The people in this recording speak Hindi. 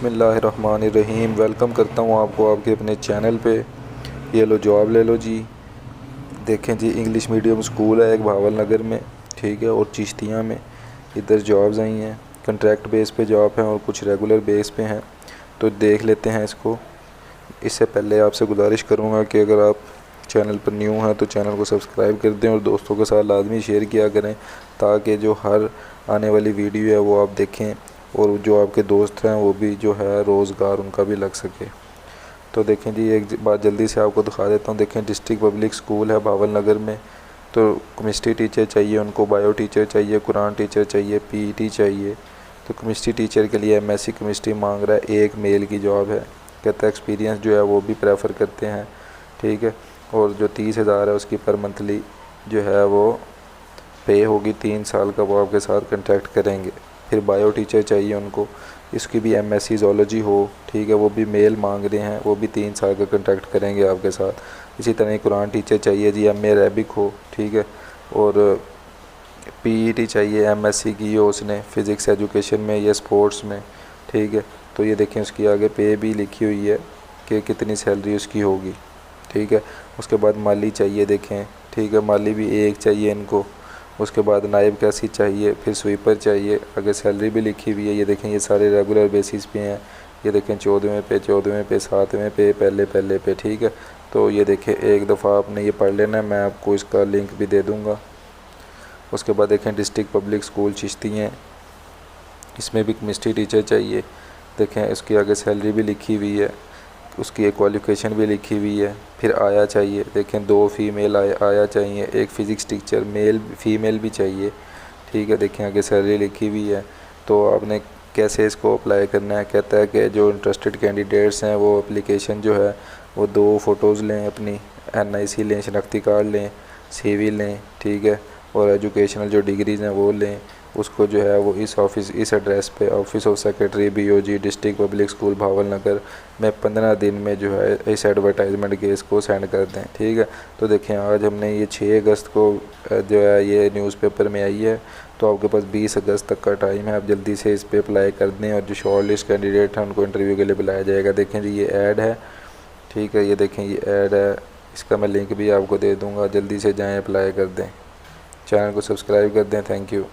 बिस्मिल्लाहिर्रहमानिर्रहीम। वेलकम करता हूँ आपको आपके अपने चैनल पे। ये लो जॉब ले लो जी। देखें जी, इंग्लिश मीडियम स्कूल है एक भावल नगर में, ठीक है, और चिश्तियाँ में इधर जॉब्स आई हैं। कंट्रैक्ट बेस पे जॉब है और कुछ रेगुलर बेस पे हैं, तो देख लेते हैं इसको। इससे पहले आपसे गुजारिश करूँगा कि अगर आप चैनल पर न्यू हैं तो चैनल को सब्सक्राइब कर दें और दोस्तों के साथ लाजमी शेयर किया करें, ताकि जो हर आने वाली वीडियो है वो आप देखें और जो आपके दोस्त हैं वो भी जो है रोज़गार उनका भी लग सके। तो देखें जी, एक बात जल्दी से आपको दिखा देता हूँ। देखें, डिस्ट्रिक्ट पब्लिक स्कूल है भावल नगर में। तो केमिस्ट्री टीचर चाहिए उनको, बायो टीचर चाहिए, कुरान टीचर चाहिए, पीईटी चाहिए। तो केमिस्ट्री टीचर के लिए एमएससी केमिस्ट्री मांग रहा है, एक मेल की जॉब है। कहता है एक्सपीरियंस जो है वो भी प्रेफर करते हैं, ठीक है। और जो 30,000 है उसकी पर मंथली जो है वो पे होगी, 3 साल का वो आपके साथ कंटेक्ट करेंगे। फिर बायो टीचर चाहिए उनको, इसकी भी एमएससी ज़ूलॉजी हो, ठीक है, वो भी मेल मांग रहे हैं, वो भी 3 साल का कंटेक्ट करेंगे आपके साथ। इसी तरह कुरान टीचर चाहिए जी, एमए अरेबिक हो, ठीक है। और पीईटी चाहिए एमएससी की हो उसने, फ़िज़िक्स एजुकेशन में या स्पोर्ट्स में, ठीक है। तो ये देखें, उसकी आगे पे भी लिखी हुई है कि कितनी सैलरी उसकी होगी, ठीक है। उसके बाद माली चाहिए, देखें, ठीक है, माली भी एक चाहिए इनको। उसके बाद नायब कैसी चाहिए, फिर स्वीपर चाहिए, आगे सैलरी भी लिखी हुई है। ये देखें, ये सारे रेगुलर बेसिस पे हैं। ये देखें 14वें पे, 7वें पे, पहले पे, ठीक है। तो ये देखें, एक दफ़ा आपने ये पढ़ लेना है, मैं आपको इसका लिंक भी दे दूँगा। उसके बाद देखें, डिस्ट्रिक्ट पब्लिक स्कूल चिश्तियाँ, इसमें भी केमिस्ट्री टीचर चाहिए। देखें, इसकी आगे सैलरी भी लिखी हुई है, उसकी एक क्वालिफ़िकेशन भी लिखी हुई है। फिर आया चाहिए, देखें 2 फीमेल आया चाहिए, एक फ़िज़िक्स टीचर मेल फीमेल भी चाहिए, ठीक है। देखें, आगे सैलरी लिखी हुई है। तो आपने कैसे इसको अप्लाई करना है, कहता है कि जो इंटरेस्टेड कैंडिडेट्स हैं वो एप्लीकेशन जो है वो 2 फ़ोटोज़ लें, अपनी एनआईसी लें, शनाख्ती कार्ड लें, सीवी लें, ठीक है, और एजुकेशनल जो डिग्रीज़ हैं वो लें। उसको जो है वो इस एड्रेस पे office of secretary BOG district public school Bhawal Nagar में 15 दिन में जो है इस एडवर्टाइजमेंट के इसको सेंड कर दें, ठीक है। तो देखें, आज हमने ये 6 अगस्त को जो है ये न्यूज़पेपर में आई है, तो आपके पास 20 अगस्त तक का टाइम है। आप जल्दी से इस पर अप्लाई कर दें और जो शॉर्ट लिस्ट कैंडिडेट हैं उनको इंटरव्यू के लिए बुलाया जाएगा। देखें जी, ये ऐड है, ठीक है, ये देखें, ये ऐड है, इसका मैं लिंक भी आपको दे दूँगा। जल्दी से जाएँ, अप्लाई कर दें, चैनल को सब्सक्राइब कर दें। Thank you.